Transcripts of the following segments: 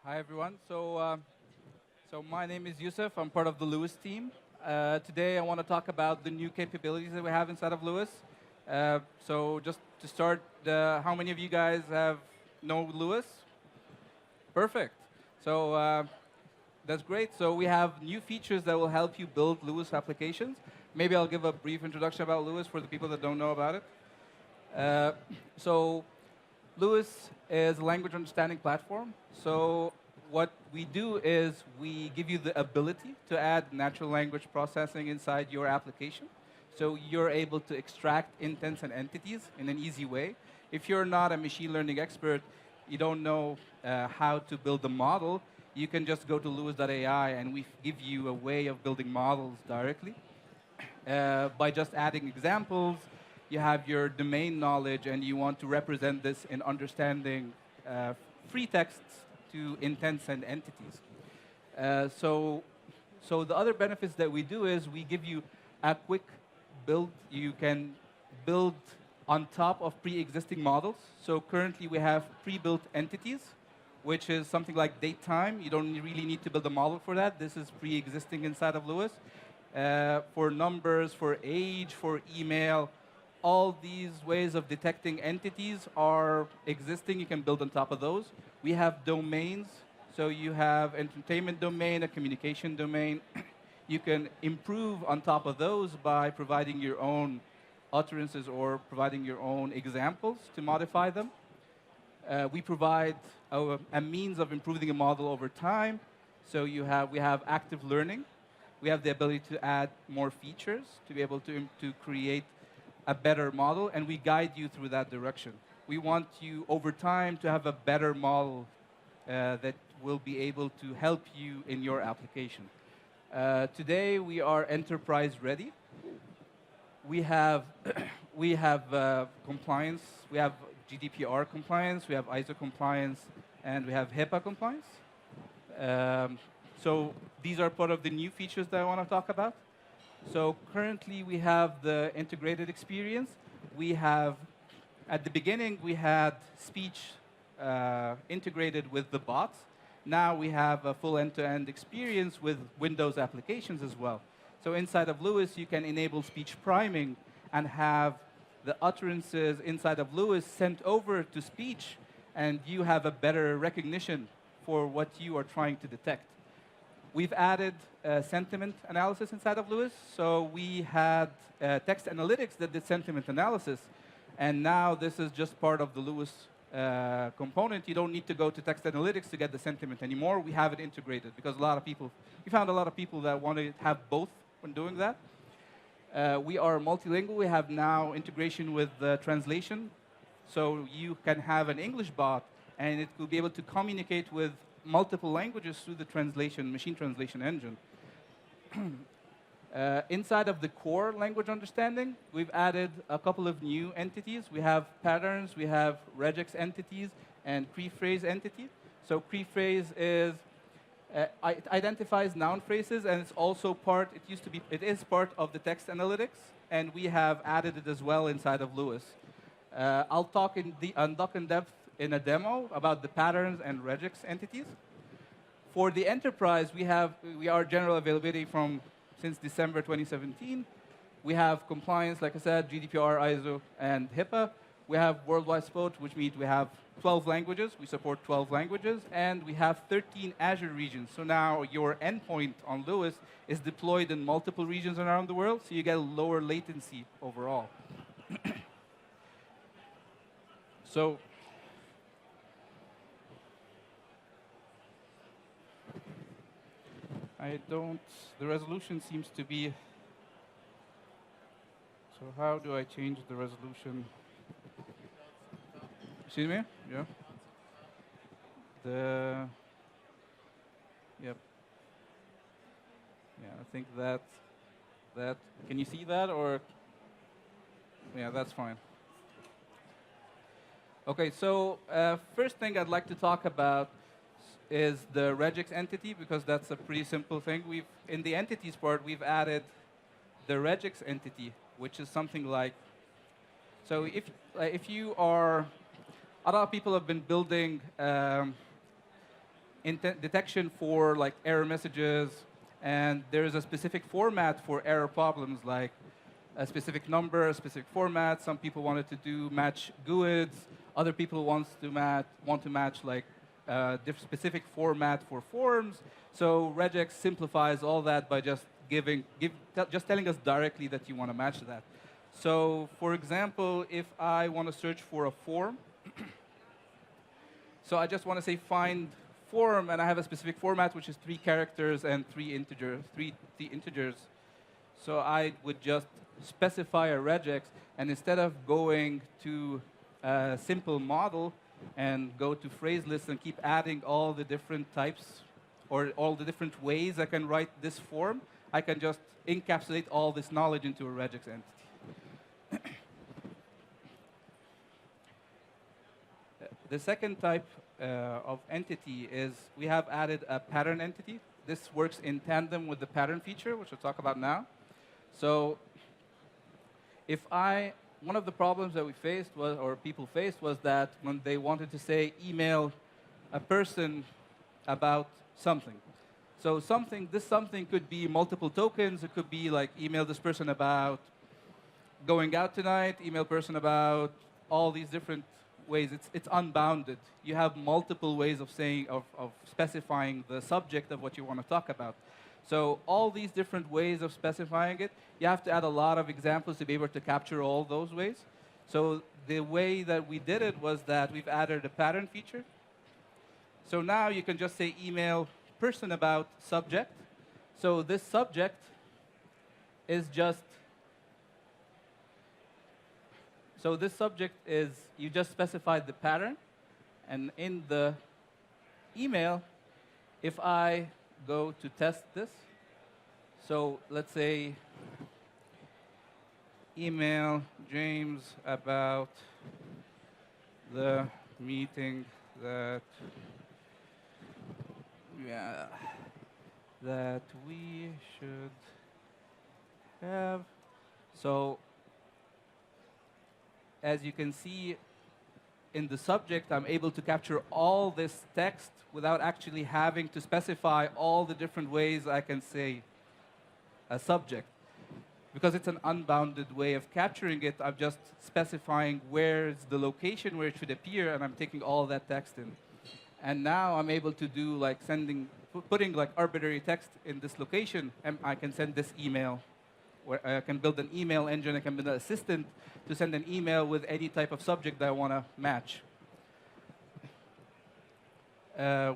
Hi, everyone. So my name is Yusuf. I'm part of the Lewis team. Today, I want to talk about the new capabilities that we have inside of Lewis. So just to start, how many of you guys know Lewis? Perfect. So that's great. So we have new features that will help you build Lewis applications. Maybe I'll give a brief introduction about Lewis for the people that don't know about it. Uh, so Lewis is a language understanding platform. So what we do is we give you the ability to add natural language processing inside your application. So you're able to extract intents and entities in an easy way. If you're not a machine learning expert, you don't know how to build a model, you can just go to lewis.ai and we give you a way of building models directly by just adding examples. You have your domain knowledge, and you want to represent this in understanding free texts to intents and entities. So the other benefits that we do is we give you a quick build. You can build on top of pre-existing models. So currently we have pre-built entities, which is something like date time. You don't really need to build a model for that. This is pre-existing inside of Lewis. For numbers, for age, for email, all these ways of detecting entities are existing. You can build on top of those. We have domains. So you have entertainment domain, a communication domain. You can improve on top of those by providing your own utterances or providing your own examples to modify them. We provide a means of improving a model over time. So we have active learning. We have the ability to add more features to be able to create a better model, and we guide you through that direction. We want you, over time, to have a better model that will be able to help you in your application. Today, we are enterprise ready. We have, we have compliance. We have GDPR compliance. We have ISO compliance. And we have HIPAA compliance. So these are part of the new features that I want to talk about. So currently, we have the integrated experience. We have, at the beginning, we had speech integrated with the bots. Now we have a full end-to-end experience with Windows applications as well. So inside of Lewis, you can enable speech priming and have the utterances inside of Lewis sent over to speech, and you have a better recognition for what you are trying to detect. We've added sentiment analysis inside of Lewis. So we had text analytics that did sentiment analysis. And now this is just part of the Lewis component. You don't need to go to text analytics to get the sentiment anymore. We have it integrated because we found a lot of people that want to have both when doing that. We are multilingual. We have now integration with translation. So you can have an English bot, and it will be able to communicate with multiple languages through the machine translation engine. Inside of the core language understanding, we've added a couple of new entities. We have patterns, we have regex entities, and pre-phrase entity. So pre-phrase is it identifies noun phrases, and it's also it is part of the text analytics, and we have added it as well inside of Lewis. I'll talk in depth in a demo about the patterns and regex entities. For the enterprise, we are general availability since December 2017. We have compliance, like I said, GDPR, ISO, and HIPAA. We have worldwide support, which means we have 12 languages. We support 12 languages, and we have 13 Azure regions. So now your endpoint on Lewis is deployed in multiple regions around the world, so you get lower latency overall. So the resolution seems to be, so how do I change the resolution? Excuse me? Yeah. Yep. Yeah, I think that, can you see that, or? Yeah, that's fine. Okay, so first thing I'd like to talk about is the regex entity, because that's a pretty simple thing. In the entities part, we've added the regex entity, which is something like, so if you are, a lot of people have been building detection for like error messages, and there's a specific format for error problems, like a specific number, a specific format. Some people wanted to do match GUIDs. Other people want to match like specific format for forms. So regex simplifies all that by just just telling us directly that you want to match that. So for example, if I want to search for a form, so I just want to say find form, and I have a specific format, which is 3 characters and 3 integers. So I would just specify a regex, and instead of going to a simple model and go to phrase lists and keep adding all the different types or all the different ways I can write this form, I can just encapsulate all this knowledge into a regex entity. The second type of entity is we have added a pattern entity. This works in tandem with the pattern feature, which we'll talk about now. So one of the problems that we faced was, or people faced, was that when they wanted to say email a person about something. So this something could be multiple tokens. It could be like email this person about going out tonight, email person about all these different ways. It's unbounded. You have multiple ways of specifying the subject of what you want to talk about. So all these different ways of specifying it, you have to add a lot of examples to be able to capture all those ways. So the way that we did it was that we've added a pattern feature. So now you can just say email person about subject. So this subject is just, so this subject is, you just specified the pattern. And in the email, if I go to test this, so let's say email James about the meeting that we should have. So as you can see in the subject, I'm able to capture all this text without actually having to specify all the different ways I can say a subject. Because it's an unbounded way of capturing it, I'm just specifying where's the location where it should appear, and I'm taking all that text in. And now I'm able to do like putting like arbitrary text in this location, and I can send this email. Where I can build an email engine, I can build an assistant to send an email with any type of subject that I want to match.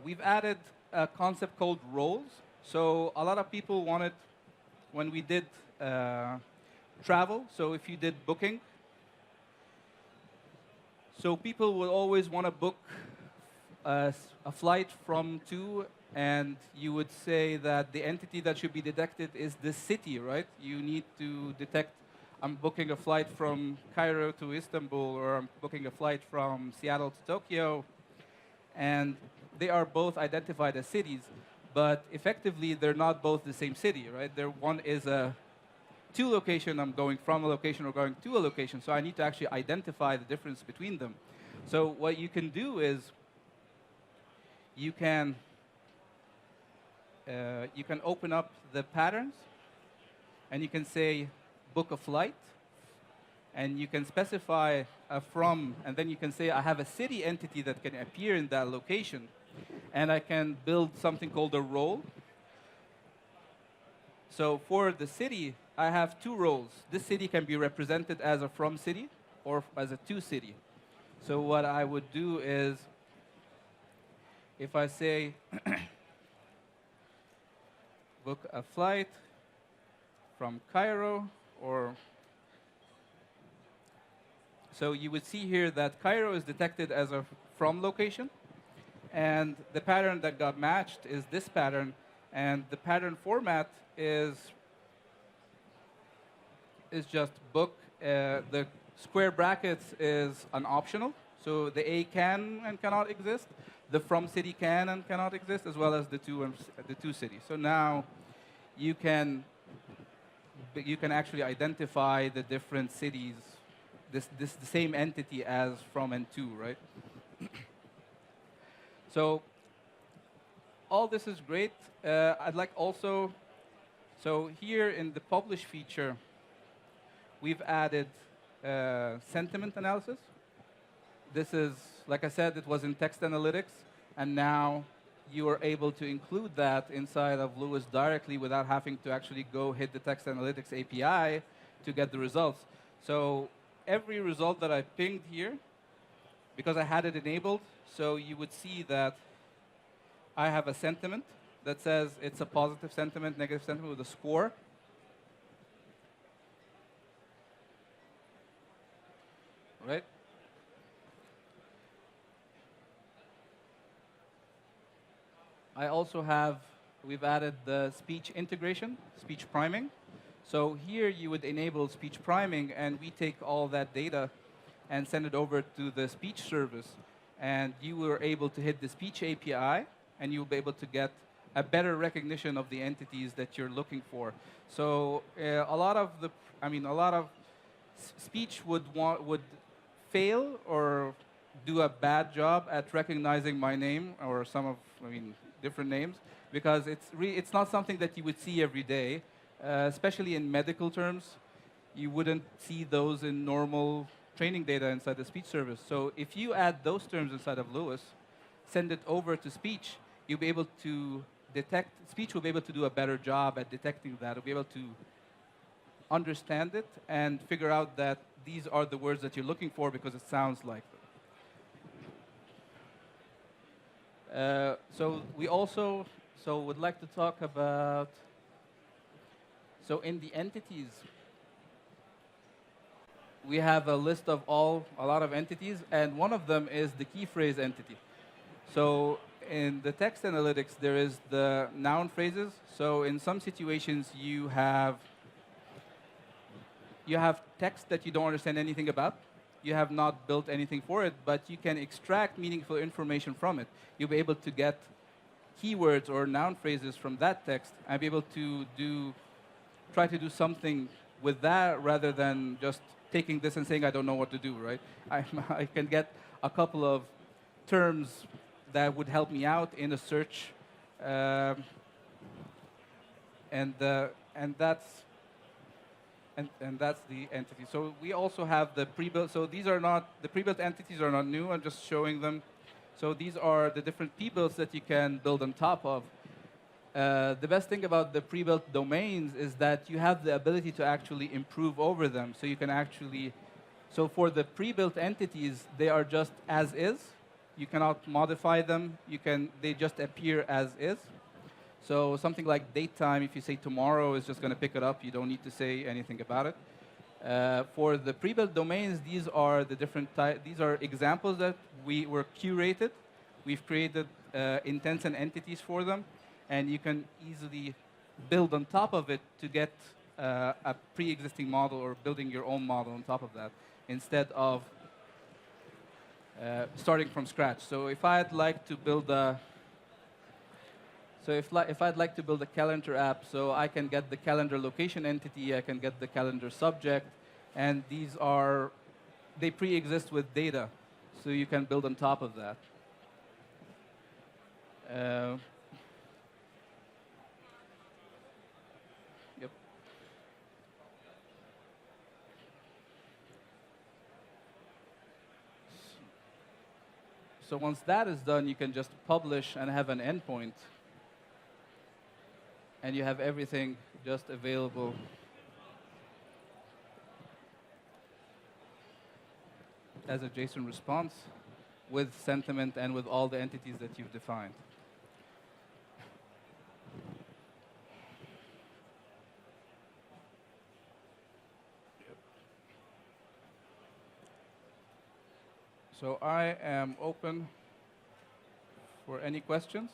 We've added a concept called roles. So a lot of people wanted, when we did travel, so if you did booking, so people will always want to book a flight from to, and you would say that the entity that should be detected is the city, right? You need to detect, I'm booking a flight from Cairo to Istanbul, or I'm booking a flight from Seattle to Tokyo. And they are both identified as cities, but effectively they're not both the same city, right? One is a to location, I'm going from a location or going to a location, so I need to actually identify the difference between them. So what you can do is you can open up the patterns, and you can say book a flight, and you can specify a from, and then you can say I have a city entity that can appear in that location, and I can build something called a role. So for the city, I have 2 roles. This city can be represented as a from city or as a to city. So what I would do is, if I say book a flight from Cairo, or so you would see here that Cairo is detected as a from location, and the pattern that got matched is this pattern, and the pattern format is just book. The square brackets is an optional, so the A can and cannot exist. The from city can and cannot exist, as well as the to city. So now you can actually identify the different cities, the same entity as from and to, right? So all this is great. I'd like also, so here in the publish feature, we've added sentiment analysis. This is, like I said, it was in text analytics, and now you are able to include that inside of Lewis directly without having to actually go hit the text analytics API to get the results. So every result that I pinged here, because I had it enabled, so you would see that I have a sentiment that says it's a positive sentiment, negative sentiment with a score. Right? I also have, we've added the speech integration, speech priming. So here you would enable speech priming, and we take all that data and send it over to the speech service. And you were able to hit the speech API, and you'll be able to get a better recognition of the entities that you're looking for. So a lot of speech would fail or do a bad job at recognizing my name or some of, different names, because it's not something that you would see every day, especially in medical terms. You wouldn't see those in normal training data inside the speech service. So if you add those terms inside of Lewis, send it over to speech, you'll be able to detect, speech will be able to do a better job at detecting that. It'll be able to understand it and figure out that these are the words that you're looking for because it sounds like them. So we also would like to talk about, so in the entities, we have a list of a lot of entities, and one of them is the key phrase entity. So in the text analytics, there is the noun phrases. So in some situations, you have text that you don't understand anything about. You have not built anything for it, but you can extract meaningful information from it. You'll be able to get keywords or noun phrases from that text and be able to try to do something with that rather than just taking this and saying, I don't know what to do, right? I can get a couple of terms that would help me out in a search, and that's the entity. So we also have the pre-built. So these are not, the pre-built entities are not new. I'm just showing them. So these are the different pre-builts that you can build on top of. The best thing about the pre-built domains is that you have the ability to actually improve over them. So you can actually, so for the pre-built entities, they are just as is. You cannot modify them. They just appear as is. So something like date time, if you say tomorrow, is just going to pick it up. You don't need to say anything about it. For the pre-built domains, these are the different these are examples that we were curated. We've created intents and entities for them, and you can easily build on top of it to get a pre-existing model or building your own model on top of that instead of starting from scratch. So if I'd like to build a if I'd like to build a calendar app, so I can get the calendar location entity, I can get the calendar subject, and they pre-exist with data, so you can build on top of that. Yep. So once that is done, you can just publish and have an endpoint. And you have everything just available as a JSON response with sentiment and with all the entities that you've defined. So I am open for any questions.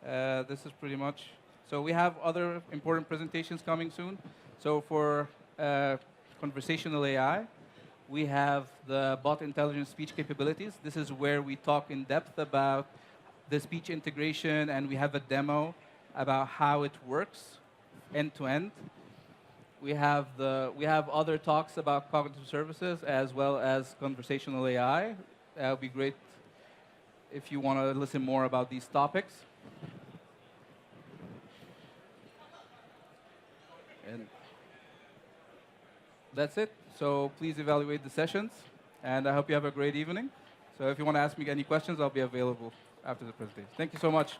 This is pretty much. So we have other important presentations coming soon. So for conversational AI, we have the bot intelligence speech capabilities. This is where we talk in depth about the speech integration, and we have a demo about how it works end to end. We have other talks about cognitive services as well as conversational AI. That would be great if you want to listen more about these topics. And that's it. So please evaluate the sessions, and I hope you have a great evening. So if you want to ask me any questions, I'll be available after the presentation. Thank you so much.